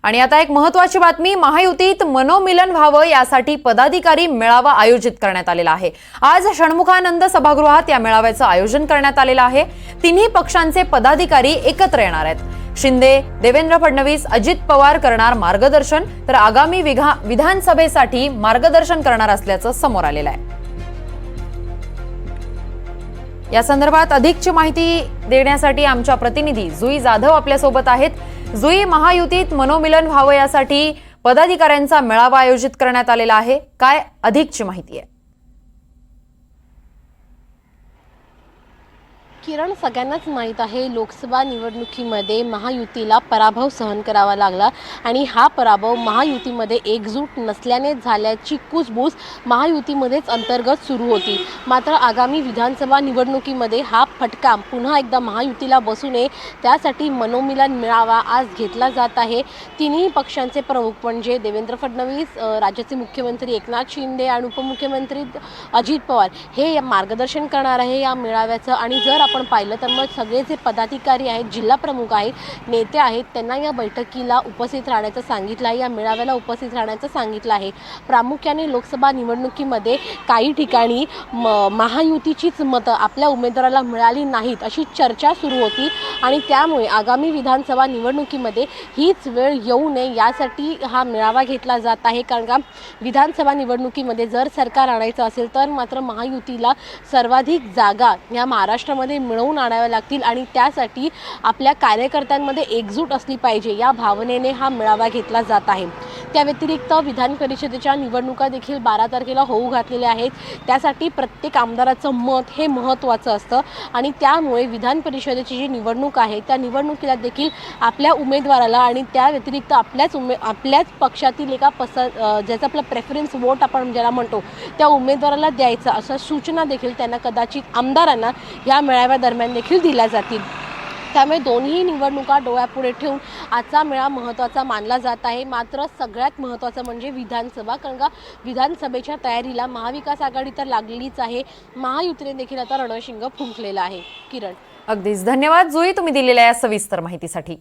आणि आता एक महत्त्वाची बातमी, महायुतीत मनोमिलन व्हावं यासाठी पदाधिकारी मेळावा आयोजित करण्यात आलेला आहे। आज षण्मुखानंद सभागृहात या मेळाव्याचं आयोजन करण्यात आलेलं आहे। तिन्ही पक्षांचे पदाधिकारी एकत्र येणार आहेत। शिंदे, देवेंद्र फडणवीस, अजित पवार करणार मार्गदर्शन, तर आगामी विधानसभेसाठी मार्गदर्शन करणार असल्याचं समोर आलेलं आहे। या संदर्भात अधिकची माहिती देण्यासाठी आमच्या प्रतिनिधी जुई जाधव आपल्या सोबत आहेत। जुई, महायुतीत मनोमिलन व्हावं यासाठी पदाधिकाऱ्यांचा मेळावा आयोजित करण्यात आलेला आहे, काय अधिकची माहिती आहे? किरण, सगळ्यांनाच माहीत आहे लोकसभा निवडणुकीमध्ये महायुतीला पराभव सहन करावा लागला आणि हा पराभव महायुतीमध्ये एकजूट नसल्याने झाल्याची कुजबूज महायुतीमध्येच अंतर्गत सुरू होती। मात्र आगामी विधानसभा निवडणुकीमध्ये हा फटका पुन्हा एकदा महायुतीला बसू नये त्यासाठी मनोमिलन मेळावा आज घेतला जात आहे। तिन्ही पक्षांचे प्रमुख म्हणजे देवेंद्र फडणवीस, राज्याचे मुख्यमंत्री एकनाथ शिंदे आणि उपमुख्यमंत्री अजित पवार हे मार्गदर्शन करणार आहे या मेळाव्याचं। आणि जर आपण पाहिलं तर मग सगळे जे पदाधिकारी आहेत, जिल्हा प्रमुख आहेत, नेते आहेत, त्यांना या बैठकीला उपस्थित राहण्याचं सांगितलं आहे, या मेळाव्याला उपस्थित राहण्याचं सांगितलं आहे। प्रामुख्याने लोकसभा निवडणुकीमध्ये काही ठिकाणी महायुतीचीच मतं आपल्या उमेदवाराला मिळाली नाहीत अशी चर्चा सुरू होती आणि त्यामुळे आगामी विधानसभा निवडणुकीमध्ये हीच वेळ येऊ नये यासाठी हा मेळावा घेतला जात आहे। कारण का विधानसभा निवडणुकीमध्ये जर सरकार आणायचं असेल तर मात्र महायुतीला सर्वाधिक जागा या महाराष्ट्रामध्ये मिळवून आणाव्या लागतील आणि त्यासाठी आपल्या कार्यकर्त्यांमध्ये एकजूट असली पाहिजे या भावनेने हा मेळावा घेतला जात आहे। त्या व्यतिरिक्त विधान परिषदेच्या निवडणुका देखील 12 तारखेला होऊ घातलेल्या आहेत। त्यासाठी प्रत्येक आमदाराचं मत हे महत्त्वाचं असतं आणि त्यामुळे विधान परिषदेची जी निवडणूक आहे त्या निवडणुकीला देखील आपल्या उमेदवाराला आणि त्या व्यतिरिक्त आपल्याच पक्षातील एका ज्याचा आपला प्रेफरन्स वोट आपण ज्याला म्हणतो त्या उमेदवाराला द्यायचा अशा सूचना देखील त्यांना कदाचित आमदारांना या मेळाव्यादरम्यान देखील दिल्या जातील। त्यामुळे दोन्ही निवडणुका डोळ्यापुढे ठेवून आजचा मेळावा महत्त्वाचा मानला जात आहे। मात्र सगळ्यात महत्त्वाचं म्हणजे विधानसभा, कारण का विधानसभेच्या तयारीला महाविकास आघाडी तर लागलेलीच आहे, महायुतीने देखील आता रणशिंग फुंकलेलं आहे। किरण, अगदीच धन्यवाद जुई, तुम्ही दिलेल्या या सविस्तर माहितीसाठी।